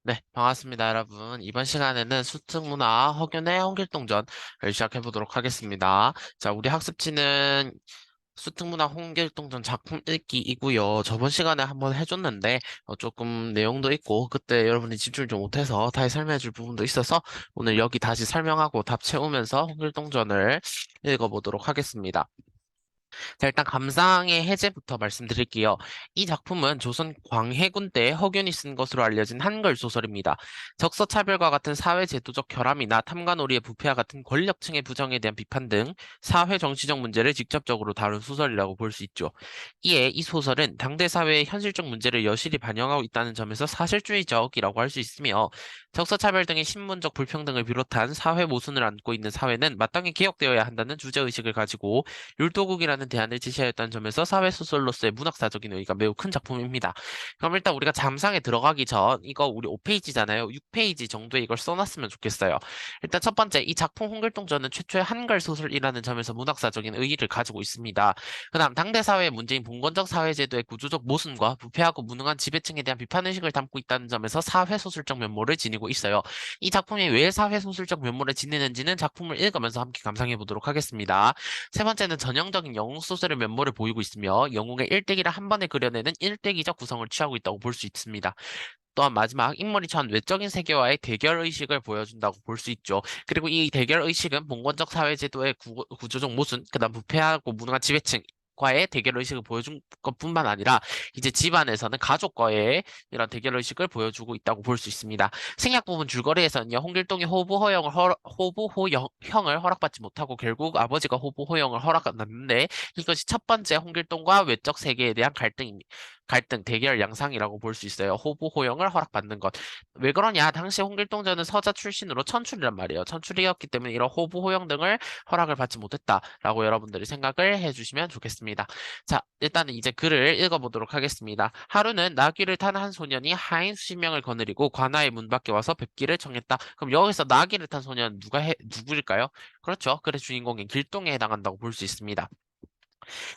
네, 반갑습니다, 여러분. 이번 시간에는 수특문화 허균의 홍길동전을 시작해보도록 하겠습니다. 자, 우리 학습지는 수특문화 홍길동전 작품 읽기이고요. 저번 시간에 한번 해줬는데 조금 내용도 있고 그때 여러분이 집중을 좀 못해서 다시 설명해줄 부분도 있어서 오늘 여기 다시 설명하고 답 채우면서 홍길동전을 읽어보도록 하겠습니다. 자, 일단 감상의 해제부터 말씀드릴게요. 이 작품은 조선 광해군 때 허균이 쓴 것으로 알려진 한글 소설입니다. 적서차별과 같은 사회제도적 결함이나 탐관오리의 부패와 같은 권력층의 부정에 대한 비판 등 사회 정치적 문제를 직접적으로 다룬 소설이라고 볼 수 있죠. 이에 이 소설은 당대 사회의 현실적 문제를 여실히 반영하고 있다는 점에서 사실주의적이라고 할 수 있으며 적서차별 등의 신문적 불평등을 비롯한 사회 모순을 안고 있는 사회는 마땅히 개혁되어야 한다는 주제의식을 가지고 율도국이라는 대안을 제시하였다는 점에서 사회소설로서의 문학사적인 의의가 매우 큰 작품입니다. 그럼 일단 우리가 잠상에 들어가기 전 이거 우리 5페이지잖아요. 6페이지 정도에 이걸 써놨으면 좋겠어요. 일단 첫 번째, 이 작품 홍길동전은 최초의 한글 소설이라는 점에서 문학사적인 의의를 가지고 있습니다. 그다음 당대 사회의 문제인 봉건적 사회제도의 구조적 모순과 부패하고 무능한 지배층에 대한 비판의식을 담고 있다는 점에서 사회소설적 면모를 지니고 있어요. 이 작품이 왜 사회소설적 면모를 지니는지는 작품을 읽으면서 함께 감상해 보도록 하겠습니다. 세 번째는 전형적인 영웅 소설의 면모를 보이고 있으며 영웅의 일대기를 한 번에 그려내는 일대기적 구성을 취하고 있다고 볼 수 있습니다. 또한 마지막 인물이 처한 외적인 세계와의 대결 의식을 보여준다고 볼 수 있죠. 그리고 이 대결 의식은 봉건적 사회제도의 구조적 모순, 그다음 부패하고 무능한 지배층 과의 대결 의식을 보여준 것뿐만 아니라 이제 집안에서는 가족과의 이런 대결 의식을 보여주고 있다고 볼 수 있습니다. 생략 부분 줄거리에서는요, 홍길동이 호부 호형을 허락받지 못하고 결국 아버지가 호부 호형을 허락받는데 이것이 첫 번째 홍길동과 외적 세계에 대한 갈등, 대결 양상이라고 볼 수 있어요. 호부 호형을 허락받는 것. 왜 그러냐? 당시 홍길동전은 서자 출신으로 천출이란 말이에요. 천출이었기 때문에 이런 호부 호형 등을 허락을 받지 못했다라고 여러분들이 생각을 해주시면 좋겠습니다. 자, 일단은 이제 글을 읽어보도록 하겠습니다. 하루는 나귀를 탄 한 소년이 하인 수십 명을 거느리고 관아의 문 밖에 와서 뵙기를 청했다. 그럼 여기서 나귀를 탄 소년 누구일까요? 그렇죠. 글의 주인공인 길동에 해당한다고 볼 수 있습니다.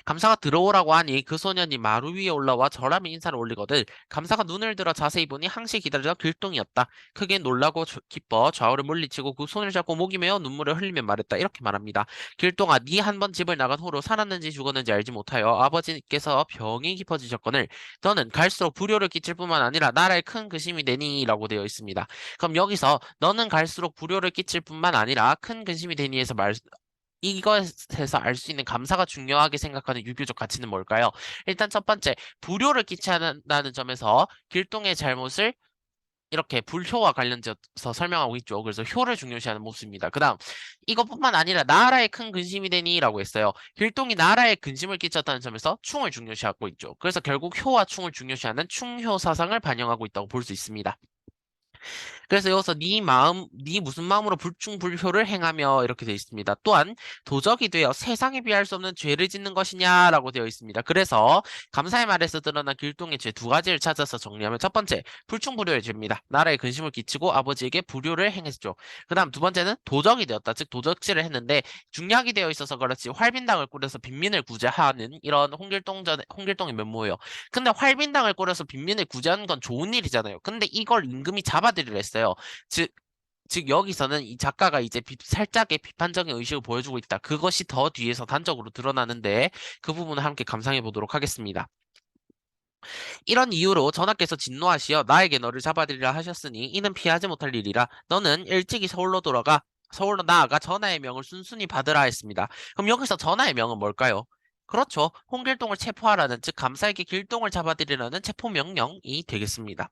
감사가 들어오라고 하니 그 소년이 마루 위에 올라와 절하며 인사를 올리거든 감사가 눈을 들어 자세히 보니 항시 기다리던 길동이었다. 크게 놀라고 기뻐 좌우를 물리치고 그 손을 잡고 목이 메어 눈물을 흘리며 말했다. 이렇게 말합니다. 길동아, 네 한 번 집을 나간 후로 살았는지 죽었는지 알지 못하여 아버지께서 병이 깊어지셨거늘 너는 갈수록 불효를 끼칠 뿐만 아니라 나라에 큰 근심이 되니라고 되어 있습니다. 그럼 여기서 너는 갈수록 불효를 끼칠 뿐만 아니라 큰 근심이 되니에서 이것에서 알 수 있는 감사가 중요하게 생각하는 유교적 가치는 뭘까요? 일단 첫 번째, 불효를 끼친다는 점에서 길동의 잘못을 이렇게 불효와 관련돼서 설명하고 있죠. 그래서 효를 중요시하는 모습입니다. 그다음 이것뿐만 아니라 나라에 큰 근심이 되니라고 했어요. 길동이 나라에 근심을 끼쳤다는 점에서 충을 중요시하고 있죠. 그래서 결국 효와 충을 중요시하는 충효 사상을 반영하고 있다고 볼 수 있습니다. 그래서 여기서 네 무슨 마음으로 불충불효를 행하며 이렇게 되어 있습니다. 또한 도적이 되어 세상에 비할 수 없는 죄를 짓는 것이냐라고 되어 있습니다. 그래서 감사의 말에서 드러난 길동의 죄 두 가지를 찾아서 정리하면 첫 번째, 불충불효의 죄입니다. 나라에 근심을 끼치고 아버지에게 불효를 행했죠. 그다음 두 번째는 도적이 되었다. 즉 도적질을 했는데 중략이 되어 있어서 그렇지 활빈당을 꾸려서 빈민을 구제하는 이런 홍길동의 면모예요. 근데 활빈당을 꾸려서 빈민을 구제하는 건 좋은 일이잖아요. 근데 이걸 임금이 잡아들이려 했어요. 즉, 즉 여기서는 이 작가가 이제 살짝의 비판적인 의식을 보여주고 있다. 그것이 더 뒤에서 단적으로 드러나는데 그 부분을 함께 감상해 보도록 하겠습니다. 이런 이유로 전하께서 진노하시어 나에게 너를 잡아들이라 하셨으니 이는 피하지 못할 일이라 너는 일찍이 서울로 나아가 전하의 명을 순순히 받으라 했습니다. 그럼 여기서 전하의 명은 뭘까요? 그렇죠. 홍길동을 체포하라는 즉 감사에게 길동을 잡아들이라는 체포 명령이 되겠습니다.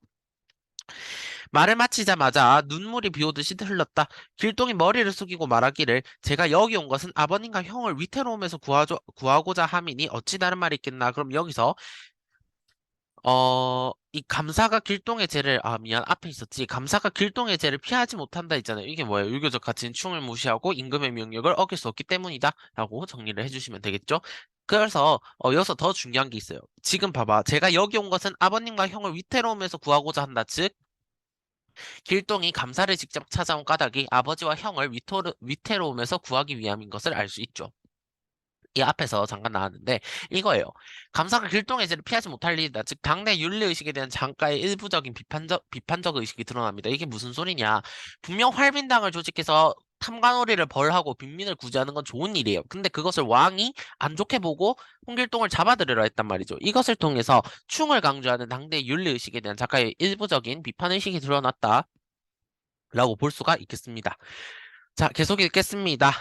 말을 마치자마자 눈물이 비 오듯이 흘렀다. 길동이 머리를 숙이고 말하기를 제가 여기 온 것은 아버님과 형을 위태로움에서 구하고자 함이니 어찌 다른 말이 있겠나. 그럼 여기서 이 감사가 길동의 죄를, 미안, 앞에 있었지. 감사가 길동의 죄를 피하지 못한다 있잖아요. 이게 뭐예요? 유교적 가치인 충을 무시하고 임금의 명령을 어길 수 없기 때문이다. 라고 정리를 해주시면 되겠죠? 그래서, 여기서 더 중요한 게 있어요. 지금 봐봐. 제가 여기 온 것은 아버님과 형을 위태로움에서 구하고자 한다. 즉, 길동이 감사를 직접 찾아온 까닭이 아버지와 형을 위태로움에서 구하기 위함인 것을 알 수 있죠. 이 앞에서 잠깐 나왔는데 이거예요. 감사가 길동해제를 피하지 못할 일이다. 즉 당내 윤리의식에 대한 장가의 일부적인 비판적 의식이 드러납니다. 이게 무슨 소리냐. 분명 활빈당을 조직해서 탐관오리를 벌하고 빈민을 구제하는 건 좋은 일이에요. 근데 그것을 왕이 안 좋게 보고 홍길동을 잡아들이려 했단 말이죠. 이것을 통해서 충을 강조하는 당대 윤리의식에 대한 작가의 일부적인 비판의식이 드러났다라고 볼 수가 있겠습니다. 자, 계속 읽겠습니다.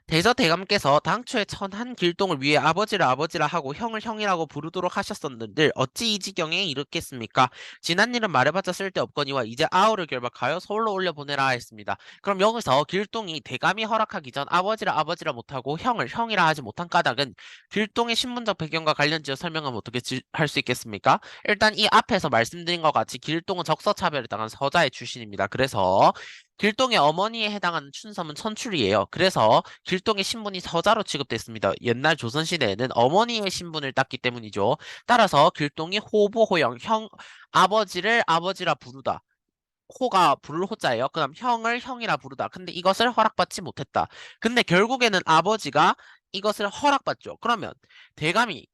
대저대감께서 당초에 천한 길동을 위해 아버지를 아버지라 하고 형을 형이라고 부르도록 하셨었는들 어찌 이 지경에 이르겠습니까? 지난 일은 말해봤자 쓸데없거니와 이제 아우를 결박하여 서울로 올려보내라 했습니다. 그럼 여기서 길동이 대감이 허락하기 전 아버지라 아버지라 못하고 형을 형이라 하지 못한 까닭은 길동의 신분적 배경과 관련지어 설명하면 어떻게 할 수 있겠습니까? 일단 이 앞에서 말씀드린 것 같이 길동은 적서차별을 당한 서자의 출신입니다. 그래서 길동의 어머니에 해당하는 춘섬은 천출이에요. 그래서 길동의 신분이 서자로 취급됐습니다. 옛날 조선시대에는 어머니의 신분을 땄기 때문이죠. 따라서 길동이 호보호영, 아버지를 아버지라 부르다. 호가 부를 호자예요. 그다음 형을 형이라 부르다. 근데 이것을 허락받지 못했다. 근데 결국에는 아버지가 이것을 허락받죠. 그러면 대감이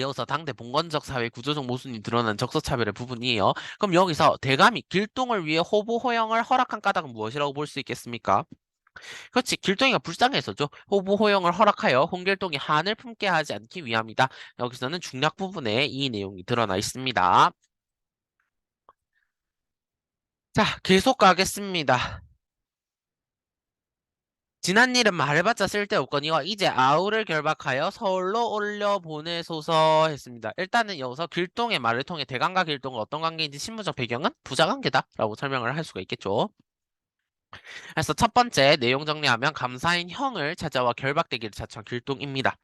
여기서 당대 봉건적 사회 구조적 모순이 드러난 적서차별의 부분이에요. 그럼 여기서 대감이 길동을 위해 호보 호영을 허락한 까닭은 무엇이라고 볼 수 있겠습니까? 그렇지. 길동이가 불쌍해서죠. 호부 호영을 허락하여 홍길동이 한을 품게 하지 않기 위함이다. 여기서는 중략 부분에 이 내용이 드러나 있습니다. 자, 계속 가겠습니다. 지난 일은 말해봤자 쓸데없거니와 이제 아우를 결박하여 서울로 올려보내소서 했습니다. 일단은 여기서 길동의 말을 통해 대감과 길동은 어떤 관계인지 신분적 배경은 부자관계다라고 설명을 할 수가 있겠죠. 그래서 첫 번째 내용 정리하면 감사인 형을 찾아와 결박되기를 자처한 길동입니다.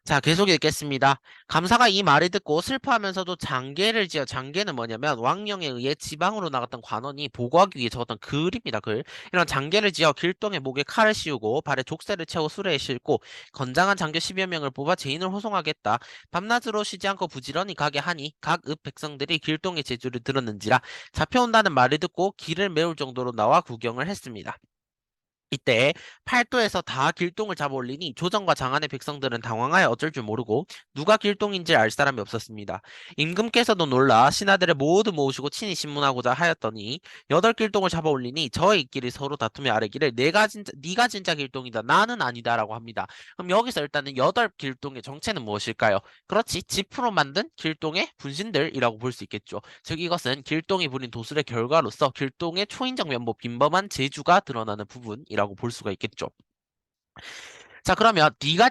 자, 계속 읽겠습니다. 감사가 이 말을 듣고 슬퍼하면서도 장계를 지어 장계는 뭐냐면 왕령에 의해 지방으로 나갔던 관원이 보고하기 위해 적었던 글입니다. 글. 이런 장계를 지어 길동의 목에 칼을 씌우고 발에 족쇄를 채워 수레에 싣고 건장한 장교 10여 명을 뽑아 죄인을 호송하겠다. 밤낮으로 쉬지 않고 부지런히 가게 하니 각 읍 백성들이 길동의 재주를 들었는지라 잡혀온다는 말을 듣고 길을 메울 정도로 나와 구경을 했습니다. 이때 팔도에서 다 길동을 잡아 올리니 조정과 장안의 백성들은 당황하여 어쩔 줄 모르고 누가 길동인지 알 사람이 없었습니다. 임금께서도 놀라 신하들을 모두 모으시고 친히 신문하고자 하였더니 8길동을 잡아 올리니 저희끼리 서로 다투며 아뢰기를 내가 진짜 네가 진짜 길동이다 나는 아니다라고 합니다. 그럼 여기서 일단은 8길동의 정체는 무엇일까요? 그렇지, 지프로 만든 길동의 분신들이라고 볼 수 있겠죠. 즉 이것은 길동이 부린 도술의 결과로서 길동의 초인적 면모 빈범한 재주가 드러나는 부분이라고 볼 수가 있겠죠. 자, 그러면 네가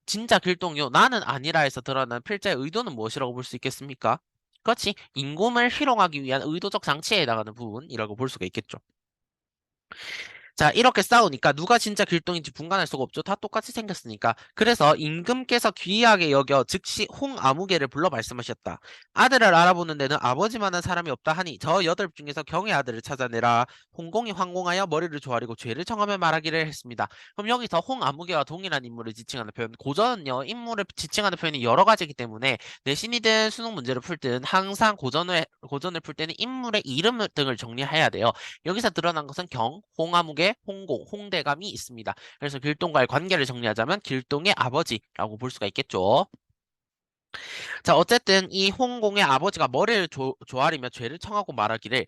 진짜 길동이요 나는 아니라 해서 드러나는 필자의 의도는 무엇이라고 볼 수 있겠습니까? 그렇지, 임금을 희롱하기 위한 의도적 장치에 해당하는 부분이라고 볼 수가 있겠죠. 자, 이렇게 싸우니까 누가 진짜 길동인지 분간할 수가 없죠. 다 똑같이 생겼으니까. 그래서 임금께서 귀하게 여겨 즉시 홍아무개를 불러 말씀하셨다. 아들을 알아보는 데는 아버지만한 사람이 없다 하니 저 8 중에서 경의 아들을 찾아내라. 홍공이 황공하여 머리를 조아리고 죄를 청하며 말하기를 했습니다. 그럼 여기서 홍아무개와 동일한 인물을 지칭하는 표현. 고전은요, 인물을 지칭하는 표현이 여러 가지이기 때문에 내신이든 수능 문제를 풀 땐 항상 고전을 풀 때는 인물의 이름 등을 정리해야 돼요. 여기서 드러난 것은 홍아무개, 홍공, 홍대감이 있습니다. 그래서 길동과의 관계를 정리하자면 길동의 아버지라고 볼 수가 있겠죠. 자, 어쨌든 이 홍공의 아버지가 머리를 조아리며 죄를 청하고 말하기를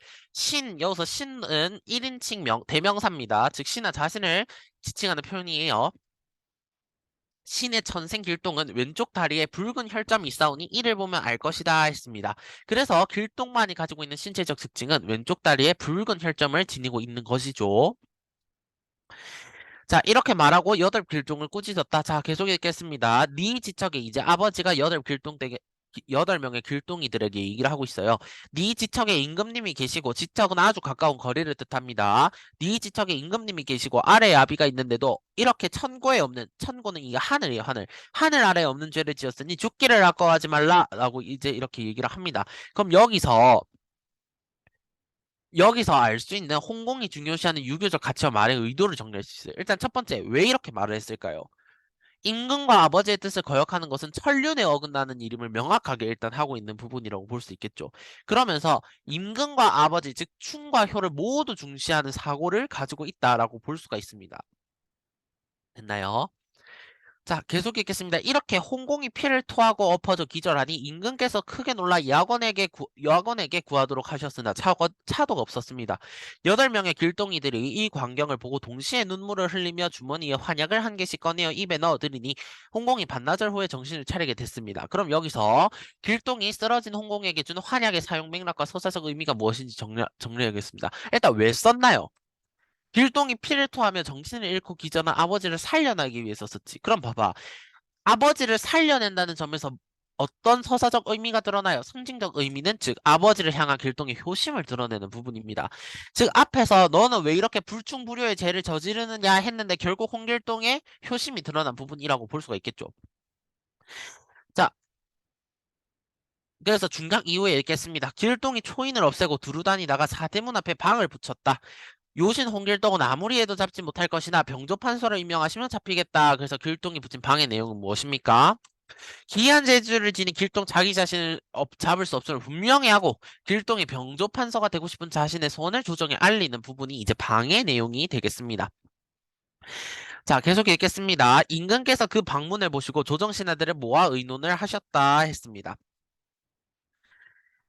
여기서 신은 1인칭 대명사입니다. 즉 신하 자신을 지칭하는 표현이에요. 신의 천생 길동은 왼쪽 다리에 붉은 혈점이 있사오니 이를 보면 알 것이다 했습니다. 그래서 길동만이 가지고 있는 신체적 특징은 왼쪽 다리에 붉은 혈점을 지니고 있는 것이죠. 자, 이렇게 말하고 8길동을 꾸짖었다. 자, 계속 읽겠습니다. 네 지척에 이제 아버지가 8명의 길동이들에게 얘기를 하고 있어요. 네 지척에 임금님이 계시고 지척은 아주 가까운 거리를 뜻합니다. 네 지척에 임금님이 계시고 아래에 아비가 있는데도 이렇게 천고는 이게 하늘이에요, 하늘. 하늘 아래에 없는 죄를 지었으니 죽기를 아까워하지 말라라고 이제 이렇게 얘기를 합니다. 그럼 여기서 알 수 있는 홍공이 중요시하는 유교적 가치와 말의 의도를 정리할 수 있어요. 일단 첫 번째, 왜 이렇게 말을 했을까요? 임금과 아버지의 뜻을 거역하는 것은 천륜에 어긋나는 일임을 명확하게 일단 하고 있는 부분이라고 볼 수 있겠죠. 그러면서 임금과 아버지, 즉 충과 효를 모두 중시하는 사고를 가지고 있다라고 볼 수가 있습니다. 됐나요? 자, 계속 읽겠습니다. 이렇게 홍공이 피를 토하고 엎어져 기절하니 임금께서 크게 놀라 야관에게 구하도록 하셨으나 차도가 없었습니다. 8명의 길동이들이 이 광경을 보고 동시에 눈물을 흘리며 주머니에 환약을 한 개씩 꺼내어 입에 넣어들이니 홍공이 반나절 후에 정신을 차리게 됐습니다. 그럼 여기서 길동이 쓰러진 홍공에게 주는 환약의 사용 맥락과 서사적 의미가 무엇인지 정리하겠습니다. 일단 왜 썼나요? 길동이 피를 토하며 정신을 잃고 기절한 아버지를 살려내기 위해서 썼지. 그럼 봐봐. 아버지를 살려낸다는 점에서 어떤 서사적 의미가 드러나요? 상징적 의미는 즉 아버지를 향한 길동의 효심을 드러내는 부분입니다. 즉 앞에서 너는 왜 이렇게 불충불효의 죄를 저지르느냐 했는데 결국 홍길동의 효심이 드러난 부분이라고 볼 수가 있겠죠. 자, 그래서 중각 이후에 읽겠습니다. 길동이 초인을 없애고 두루다니다가 사대문 앞에 방을 붙였다. 요신 홍길동은 아무리 해도 잡지 못할 것이나 병조판서를 임명하시면 잡히겠다. 그래서 길동이 붙인 방의 내용은 무엇입니까? 기이한 재주를 지닌 길동 자기 자신을 잡을 수 없음을 분명히 하고 길동이 병조판서가 되고 싶은 자신의 소원을 조정에 알리는 부분이 이제 방의 내용이 되겠습니다. 자, 계속 읽겠습니다. 임금께서 그 방문을 보시고 조정신하들을 모아 의논을 하셨다 했습니다.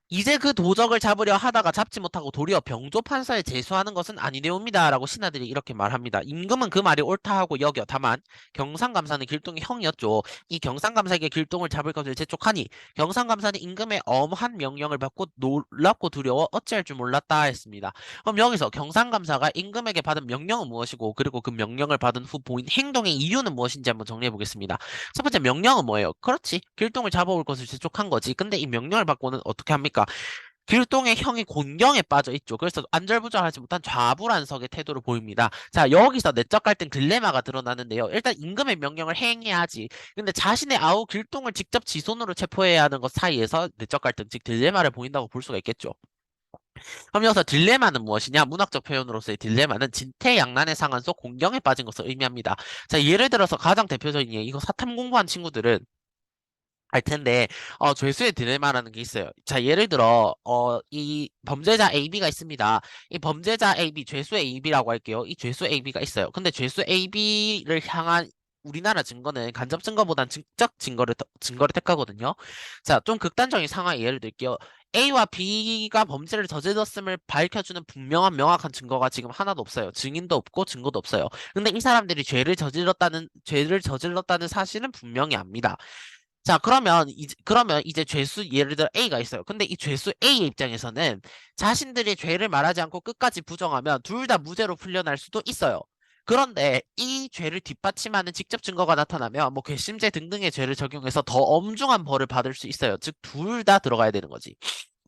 이제 그 도적을 잡으려 하다가 잡지 못하고 도리어 병조 판서에 제수하는 것은 아니되옵니다. 라고 신하들이 이렇게 말합니다. 임금은 그 말이 옳다 하고 여겨. 다만 경상감사는 길동의 형이었죠. 이 경상감사에게 길동을 잡을 것을 재촉하니 경상감사는 임금의 엄한 명령을 받고 놀랍고 두려워 어찌할 줄 몰랐다 했습니다. 그럼 여기서 경상감사가 임금에게 받은 명령은 무엇이고 그리고 그 명령을 받은 후 보인 행동의 이유는 무엇인지 한번 정리해 보겠습니다. 첫 번째 명령은 뭐예요? 그렇지. 길동을 잡아올 것을 재촉한 거지. 근데 이 명령을 받고는 어떻게 합니까? 길동의 형이 곤경에 빠져 있죠. 그래서 안절부절하지 못한 좌불안석의 태도를 보입니다. 자, 여기서 내적 갈등 딜레마가 드러나는데요. 일단 임금의 명령을 행해야 하지. 근데 자신의 아우 길동을 직접 지손으로 체포해야 하는 것 사이에서 내적 갈등, 즉 딜레마를 보인다고 볼 수가 있겠죠. 그럼 여기서 딜레마는 무엇이냐? 문학적 표현으로서의 딜레마는 진퇴양난의 상황 속 곤경에 빠진 것을 의미합니다. 자, 예를 들어서 가장 대표적인 예, 이거 사탐 공부한 친구들은 알 텐데, 죄수의 딜레마라는 게 있어요. 자, 예를 들어, 이 범죄자 AB가 있습니다. 이 범죄자 AB, 죄수 AB라고 할게요. 이 죄수 AB가 있어요. 근데 죄수 AB를 향한 우리나라 증거는 간접 증거보단 직접 증거를 택하거든요. 자, 좀 극단적인 상황의 예를 들게요. A와 B가 범죄를 저질렀음을 밝혀주는 분명한 명확한 증거가 지금 하나도 없어요. 증인도 없고 증거도 없어요. 근데 이 사람들이 죄를 저질렀다는 사실은 분명히 압니다. 자, 그러면 이제 죄수, 예를 들어 A가 있어요. 근데 이 죄수 A의 입장에서는 자신들이 죄를 말하지 않고 끝까지 부정하면 둘 다 무죄로 풀려날 수도 있어요. 그런데 이 죄를 뒷받침하는 직접 증거가 나타나면 뭐 괘씸죄 등등의 죄를 적용해서 더 엄중한 벌을 받을 수 있어요. 즉, 둘 다 들어가야 되는 거지.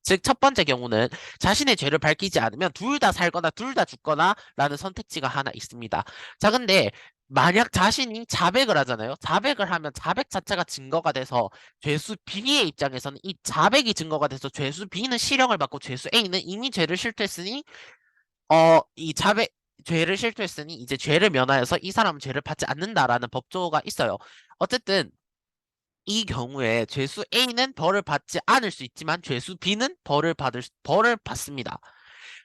즉, 첫 번째 경우는 자신의 죄를 밝히지 않으면 둘 다 살거나 둘 다 죽거나 라는 선택지가 하나 있습니다. 자, 근데 만약 자신이 자백을 하잖아요. 자백을 하면 자백 자체가 증거가 돼서 죄수 B의 입장에서는 이 자백이 증거가 돼서 죄수 B는 실형을 받고 죄수 A는 이미 죄를 실토했으니 이 죄를 실토했으니 이제 죄를 면하여서 이 사람은 죄를 받지 않는다라는 법조가 있어요. 어쨌든 이 경우에 죄수 A는 벌을 받지 않을 수 있지만 죄수 B는 벌을 받습니다.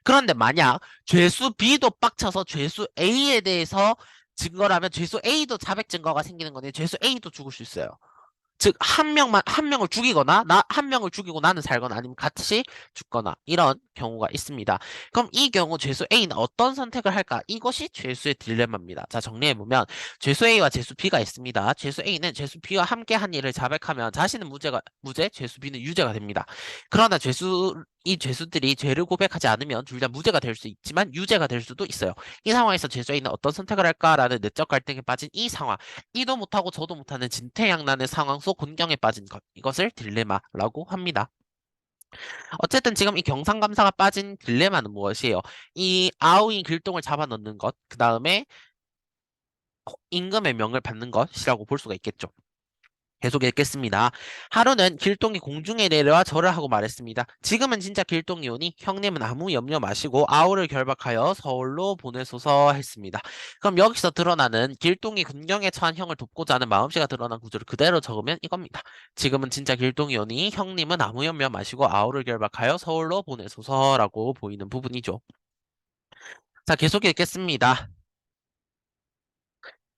그런데 만약 죄수 B도 빡쳐서 죄수 A에 대해서 증거를 하면 죄수 A도 자백 증거가 생기는 건데 죄수 A도 죽을 수 있어요. 즉, 한 명을 죽이거나, 한 명을 죽이고 나는 살거나, 아니면 같이 죽거나, 이런 경우가 있습니다. 그럼 이 경우 죄수 A는 어떤 선택을 할까? 이것이 죄수의 딜레마입니다. 자, 정리해보면, 죄수 A와 죄수 B가 있습니다. 죄수 A는 죄수 B와 함께 한 일을 자백하면 자신은 무죄, 죄수 B는 유죄가 됩니다. 그러나 이 죄수들이 죄를 고백하지 않으면 둘 다 무죄가 될 수 있지만 유죄가 될 수도 있어요. 이 상황에서 죄수 A는 어떤 선택을 할까라는 내적 갈등에 빠진 이 상황. 이도 못하고 저도 못하는 진퇴양난의 상황 속 곤경에 빠진 것. 이것을 딜레마라고 합니다. 어쨌든 지금 이 경상감사가 빠진 딜레마는 무엇이에요? 이 아우인 길동을 잡아넣는 것, 그 다음에 임금의 명을 받는 것이라고 볼 수가 있겠죠. 계속 읽겠습니다. 하루는 길동이 공중에 내려와 절을 하고 말했습니다. 지금은 진짜 길동이 오니 형님은 아무 염려 마시고 아우를 결박하여 서울로 보내소서 했습니다. 그럼 여기서 드러나는 길동이 군경에 처한 형을 돕고자 하는 마음씨가 드러난 구조를 그대로 적으면 이겁니다. 지금은 진짜 길동이 오니 형님은 아무 염려 마시고 아우를 결박하여 서울로 보내소서라고 보이는 부분이죠. 자, 계속 읽겠습니다.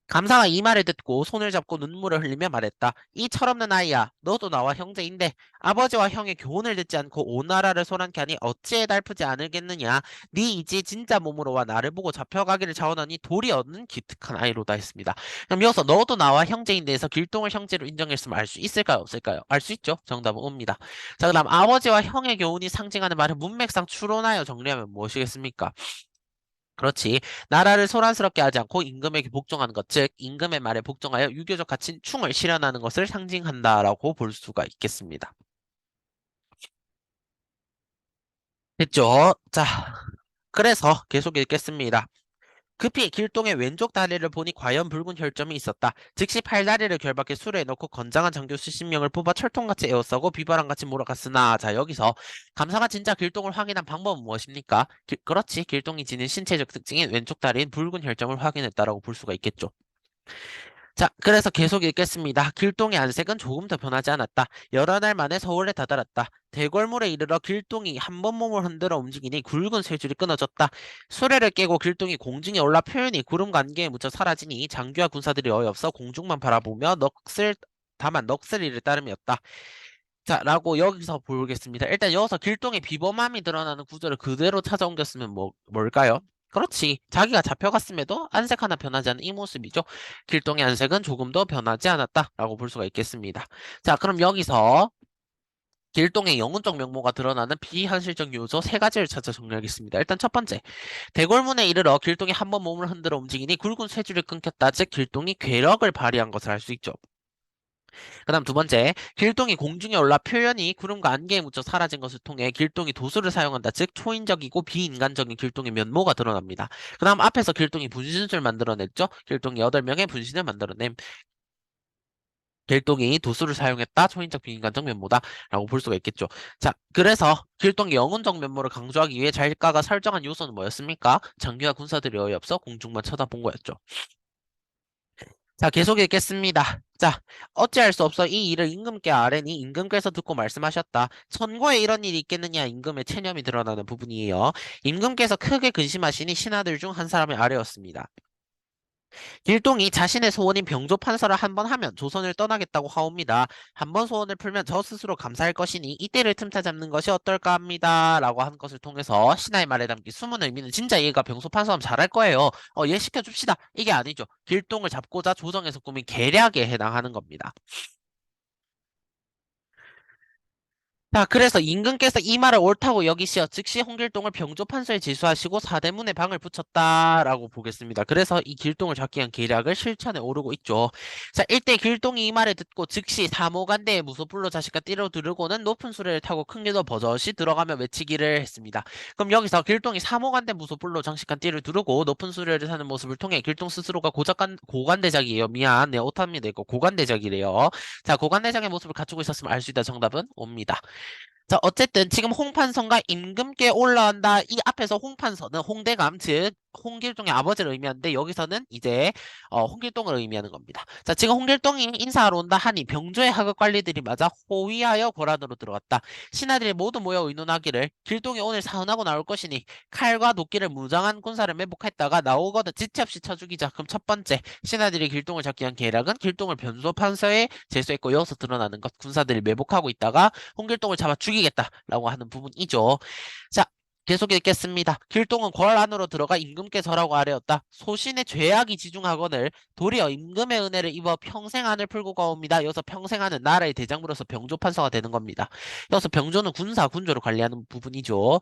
감사가 이 말을 듣고 손을 잡고 눈물을 흘리며 말했다. 이 철없는 아이야, 너도 나와 형제인데 아버지와 형의 교훈을 듣지 않고 온 나라를 소란케 하니 어찌해 달프지 않을겠느냐. 네 이제 진짜 몸으로 와 나를 보고 잡혀가기를 자원하니 도리 없는 기특한 아이로다 했습니다. 그럼 여기서 너도 나와 형제인데에서 길동을 형제로 인정했으면 알 수 있을까요? 없을까요? 알 수 있죠. 정답은 옵니다. 자, 그다음 아버지와 형의 교훈이 상징하는 말을 문맥상 추론하여 정리하면 무엇이겠습니까? 그렇지. 나라를 소란스럽게 하지 않고 임금에게 복종하는 것, 즉 임금의 말에 복종하여 유교적 가치 충을 실현하는 것을 상징한다라고 볼 수가 있겠습니다. 됐죠? 자, 그래서 계속 읽겠습니다. 급히 길동의 왼쪽 다리를 보니 과연 붉은 혈점이 있었다. 즉시 팔다리를 결박해 수레에 넣고 건장한 장교 수십 명을 뽑아 철통같이 에워싸고 비바람같이 몰아갔으나 자 여기서 감사가 진짜 길동을 확인한 방법은 무엇입니까? 그렇지 길동이 지닌 신체적 특징인 왼쪽 다리인 붉은 혈점을 확인했다라고 볼 수가 있겠죠. 자, 그래서 계속 읽겠습니다. 길동의 안색은 조금 더 변하지 않았다. 여러 날 만에 서울에 다다랐다. 대궐물에 이르러 길동이 한 번 몸을 흔들어 움직이니 굵은 쇠줄이 끊어졌다. 수레를 깨고 길동이 공중에 올라 표현이 구름 관계에 묻혀 사라지니 장교와 군사들이 어이없어 공중만 바라보며 다만 넋을 잃을 따름이었다. 자, 라고 여기서 보겠습니다. 일단 여기서 길동의 비범함이 드러나는 구절을 그대로 찾아옮겼으면 뭘까요? 그렇지. 자기가 잡혀갔음에도 안색 하나 변하지 않은 이 모습이죠. 길동의 안색은 조금도 변하지 않았다라고 볼 수가 있겠습니다. 자, 그럼 여기서 길동의 영혼적 면모가 드러나는 비현실적 요소 세 가지를 찾아 정리하겠습니다. 일단 첫 번째, 대궐문에 이르러 길동이 한 번 몸을 흔들어 움직이니 굵은 쇠줄이 끊겼다. 즉 길동이 괴력을 발휘한 것을 알 수 있죠. 그다음 두 번째, 길동이 공중에 올라 표현이 구름과 안개에 묻혀 사라진 것을 통해 길동이 도수를 사용한다. 즉 초인적이고 비인간적인 길동의 면모가 드러납니다. 그다음 앞에서 길동이 분신술 만들어냈죠. 길동이 8명의 분신을 만들어냄. 길동이 도수를 사용했다. 초인적 비인간적 면모다라고 볼 수가 있겠죠. 자, 그래서 길동의 영혼적 면모를 강조하기 위해 작가가 설정한 요소는 뭐였습니까? 장교와 군사들이 어이없어 공중만 쳐다본 거였죠. 자, 계속 읽겠습니다. 자, 어찌할 수 없어 이 일을 임금께 아뢰니 임금께서 듣고 말씀하셨다. 천고에 이런 일이 있겠느냐 임금의 체념이 드러나는 부분이에요. 임금께서 크게 근심하시니 신하들 중 한 사람의 아뢰었습니다. 길동이 자신의 소원인 병조 판서를 한 번 하면 조선을 떠나겠다고 하옵니다. 한 번 소원을 풀면 저 스스로 감사할 것이니 이때를 틈타 잡는 것이 어떨까 합니다. 라고 한 것을 통해서 신하의 말에 담긴 숨은 의미는 진짜 얘가 병소 판서하면 잘할 거예요. 얘 시켜줍시다. 이게 아니죠. 길동을 잡고자 조정에서 꾸민 계략에 해당하는 겁니다. 자, 그래서 임금께서 이 말을 옳다고 여기시어 즉시 홍길동을 병조판서에 지수하시고 사대문에 방을 붙였다라고 보겠습니다. 그래서 이 길동을 잡기 위한 계략을 실천에 오르고 있죠. 자, 일대 길동이 이 말을 듣고 즉시 사모간대에 무소불로 자식과 띠로 두르고는 높은 수레를 타고 큰 길로 버젓이 들어가며 외치기를 했습니다. 그럼 여기서 길동이 사모간대 무소불로 장식한 띠를 두르고 높은 수레를 타는 모습을 통해 길동 스스로가 고관대작이에요. 미안, 내 오타입니다. 이거 고관대작이래요. 자, 고관대장의 모습을 갖추고 있었으면 알 수 있다. 정답은 옵니다. 자, 어쨌든 지금 홍판선과 임금께 올라온다. 이 앞에서 홍판선은 홍대감, 즉 홍길동의 아버지를 의미하는데 여기서는 이제 홍길동을 의미하는 겁니다. 자, 지금 홍길동이 인사하러 온다 하니 병조의 하급 관리들이 맞아 호위하여 고란으로 들어갔다. 신하들이 모두 모여 의논하기를 길동이 오늘 사은하고 나올 것이니 칼과 도끼를 무장한 군사를 매복했다가 나오거든 지체 없이 쳐 죽이자. 그럼 첫 번째 신하들이 길동을 잡기 위한 계략은 길동을 변소판서에 제수했고 여기서 드러나는 것 군사들이 매복하고 있다가 홍길동을 잡아 죽이겠다라고 하는 부분이죠. 자, 계속 읽겠습니다. 길동은 궐 안으로 들어가 임금께 절하고 아뢰었다. 소신의 죄악이 지중하거늘 도리어 임금의 은혜를 입어 평생 안을 풀고 가옵니다. 여기서 평생 안은 나라의 대장부로서 병조판서가 되는 겁니다. 여기서 병조는 군사, 군조를 관리하는 부분이죠.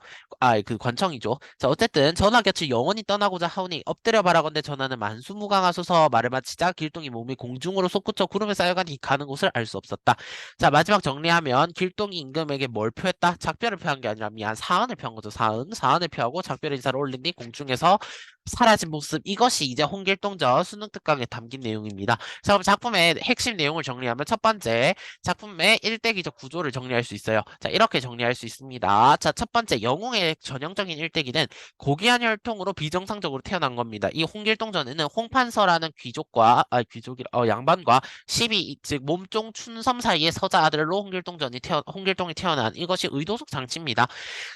그 관청이죠. 자, 어쨌든 전하 곁을 영원히 떠나고자 하오니 엎드려 바라건대 전하는 만수무강하소서 말을 마치자 길동이 몸이 공중으로 솟구쳐 구름에 쌓여가니 가는 곳을 알 수 없었다. 자, 마지막 정리하면 길동이 임금에게 뭘 표했다? 작별을 표한 게 아니라 미안 사은을 표한 거죠. 사은을 표하고 작별 인사를 올린 뒤 공중에서 사라진 모습 이것이 이제 홍길동전 수능특강에 담긴 내용입니다. 자, 그럼 작품의 핵심 내용을 정리하면 첫 번째 작품의 일대기적 구조를 정리할 수 있어요. 자, 이렇게 정리할 수 있습니다. 자, 첫 번째 영웅의 전형적인 일대기는 고귀한 혈통으로 비정상적으로 태어난 겁니다. 이 홍길동전에는 홍판서라는 양반과 시비 즉 몸종 춘섬 사이의 서자 아들로 홍길동이 태어난 이것이 의도적 장치입니다.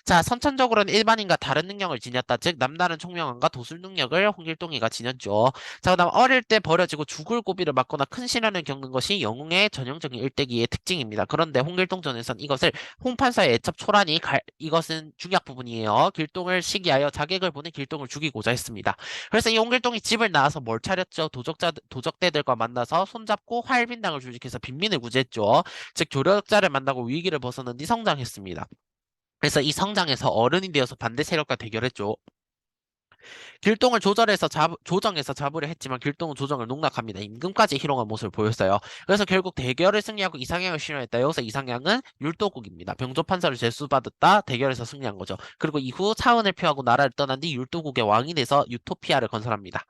자, 선천적으로는 일반인과 다른 능력을 지녔다. 즉 남다른 총명함과 예술 능력을 홍길동이가 지녔죠. 자, 그다음 어릴 때 버려지고 죽을 고비를 맞거나 큰 시련을 겪는 것이 영웅의 전형적인 일대기의 특징입니다. 그런데 홍길동전에선 이것을 홍판사의 애첩 초란이 이것은 중요한 부분이에요. 길동을 시기하여 자객을 보내 길동을 죽이고자 했습니다. 그래서 이 홍길동이 집을 나와서 뭘 차렸죠? 도적대들과 만나서 손잡고 활빈당을 조직해서 빈민을 구제했죠. 즉 조력자를 만나고 위기를 벗어난 뒤 성장했습니다. 그래서 이 성장에서 어른이 되어서 반대 세력과 대결했죠. 길동을 조정해서 잡으려 했지만 길동은 조정을 농락합니다. 임금까지 희롱한 모습을 보였어요. 그래서 결국 대결을 승리하고 이상향을 실현했다. 여기서 이상향은 율도국입니다. 병조판사를 제수받았다. 대결에서 승리한 거죠. 그리고 이후 사원을 표하고 나라를 떠난 뒤 율도국의 왕이 돼서 유토피아를 건설합니다.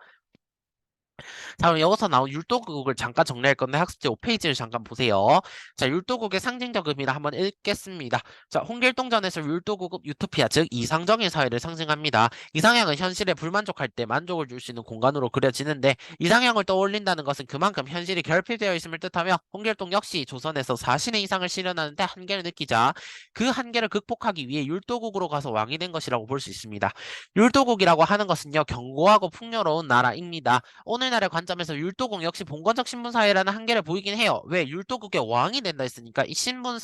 자, 그럼 여기서 나온 율도국을 잠깐 정리할 건데 학습지 5페이지를 잠깐 보세요. 자, 율도국의 상징적 의미를 한번 읽겠습니다. 자, 홍길동전에서 율도국은 유토피아, 즉 이상적인 사회를 상징합니다. 이상향은 현실에 불만족할 때 만족을 줄 수 있는 공간으로 그려지는데 이상향을 떠올린다는 것은 그만큼 현실이 결핍되어 있음을 뜻하며 홍길동 역시 조선에서 자신의 이상을 실현하는데 한계를 느끼자 그 한계를 극복하기 위해 율도국으로 가서 왕이 된 것이라고 볼 수 있습니다. 율도국이라고 하는 것은요, 견고하고 풍요로운 나라입니다. 오늘날의 관점에서 율도국 역시 봉건적 신분사회라는 한계를 보이긴 해요. 왜? 율도국의 왕이 된다 했으니까 이 신분제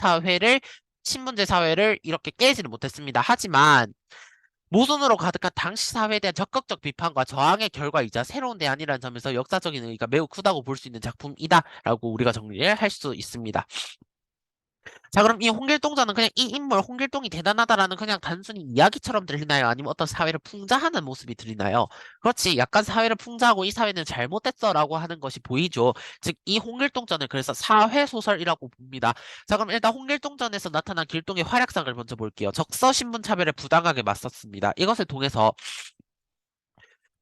사회를 이렇게 깨지는 못했습니다. 하지만 모순으로 가득한 당시 사회에 대한 적극적 비판과 저항의 결과이자 새로운 대안이라는 점에서 역사적인 의의가 매우 크다고 볼 수 있는 작품이다라고 우리가 정리를 할 수 있습니다. 자, 그럼 이 홍길동전은 그냥 이 인물 홍길동이 대단하다라는 그냥 단순히 이야기처럼 들리나요? 아니면 어떤 사회를 풍자하는 모습이 들리나요? 그렇지. 약간 사회를 풍자하고 이 사회는 잘못됐어라고 하는 것이 보이죠. 즉, 이 홍길동전을 그래서 사회소설이라고 봅니다. 자, 그럼 일단 홍길동전에서 나타난 길동의 활약상을 먼저 볼게요. 적서 신분 차별에 부당하게 맞섰습니다. 이것을 통해서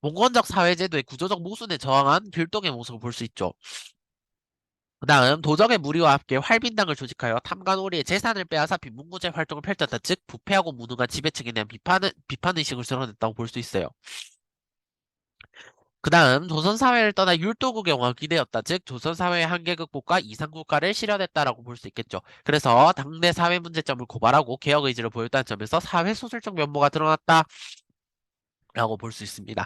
봉건적 사회제도의 구조적 모순에 저항한 길동의 모습을 볼 수 있죠. 그 다음 도적의 무리와 함께 활빈당을 조직하여 탐관오리의 재산을 빼앗아 빈문구제 활동을 펼쳤다. 즉 부패하고 무능한 지배층에 대한 비판의식을 드러냈다고 볼 수 있어요. 그 다음 조선사회를 떠나 율도국의 왕이 되었다. 즉 조선사회의 한계 극복과 이상국가를 실현했다라고 볼 수 있겠죠. 그래서 당대 사회 문제점을 고발하고 개혁 의지를 보였다는 점에서 사회소설적 면모가 드러났다. 라고 볼 수 있습니다.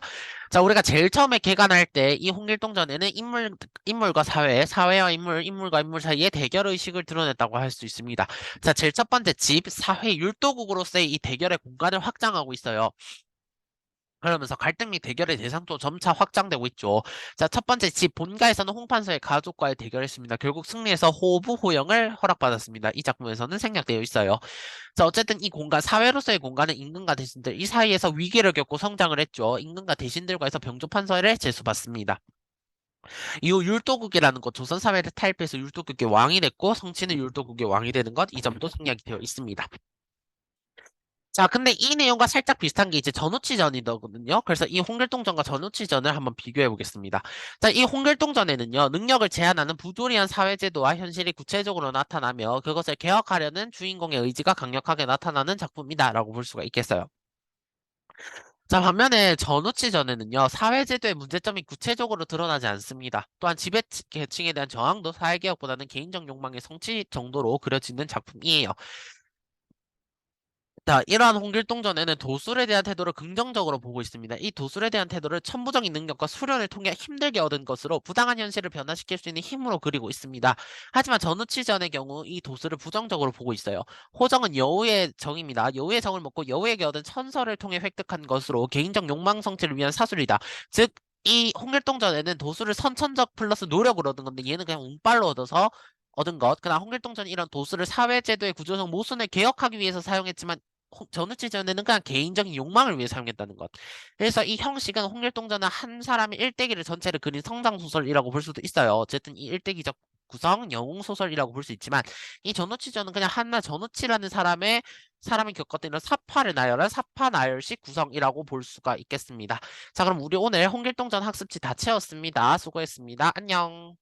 자, 우리가 제일 처음에 개관할 때 이 홍길동전에는 인물과 사회와 인물과 인물 사이의 대결 의식을 드러냈다고 할 수 있습니다. 자, 제일 첫 번째 사회 율도국으로서의 이 대결의 공간을 확장하고 있어요. 그러면서 갈등 및 대결의 대상도 점차 확장되고 있죠. 자, 첫 번째 본가에서는 홍판서의 가족과의 대결했습니다. 결국 승리해서 호부호영을 허락받았습니다. 이 작품에서는 생략되어 있어요. 자, 어쨌든 이 공간, 사회로서의 공간은 임금과 대신들, 이 사이에서 위기를 겪고 성장을 했죠. 임금과 대신들과에서 병조판서를 제수받습니다. 이후 율도국이라는 것, 조선 사회를 타협해서 율도국의 왕이 됐고, 성치는 율도국의 왕이 되는 것, 이 점도 생략이 되어 있습니다. 자, 근데 이 내용과 살짝 비슷한 게 이제 전우치전이거든요. 그래서 이 홍길동전과 전우치전을 한번 비교해 보겠습니다. 자, 이 홍길동전에는요, 능력을 제한하는 부조리한 사회제도와 현실이 구체적으로 나타나며 그것을 개혁하려는 주인공의 의지가 강력하게 나타나는 작품이다라고 볼 수가 있겠어요. 자, 반면에 전우치전에는요, 사회제도의 문제점이 구체적으로 드러나지 않습니다. 또한 지배계층에 대한 저항도 사회개혁보다는 개인적 욕망의 성취 정도로 그려지는 작품이에요. 자, 이러한 홍길동전에는 도술에 대한 태도를 긍정적으로 보고 있습니다. 이 도술에 대한 태도를 천부적인 능력과 수련을 통해 힘들게 얻은 것으로 부당한 현실을 변화시킬 수 있는 힘으로 그리고 있습니다. 하지만 전우치전의 경우 이 도술을 부정적으로 보고 있어요. 호정은 여우의 정입니다. 여우의 정을 먹고 여우에게 얻은 천서를 통해 획득한 것으로 개인적 욕망 성취를 위한 사술이다. 즉, 이 홍길동전에는 도술을 선천적 플러스 노력으로 얻은 건데 얘는 그냥 운빨로 얻은 것. 그러나 홍길동전은 이런 도술을 사회제도의 구조적 모순을 개혁하기 위해서 사용했지만 전우치전에는 그냥 개인적인 욕망을 위해 사용했다는 것. 그래서 이 형식은 홍길동전은 한 사람의 일대기를 전체를 그린 성장소설이라고 볼 수도 있어요. 어쨌든 이 일대기적 구성, 영웅소설이라고 볼 수 있지만 이 전우치전은 그냥 한나 전우치라는 사람이 겪었던 이런 사파를 나열한 사파나열식 구성이라고 볼 수가 있겠습니다. 자, 그럼 우리 오늘 홍길동전 학습지 다 채웠습니다. 수고했습니다. 안녕.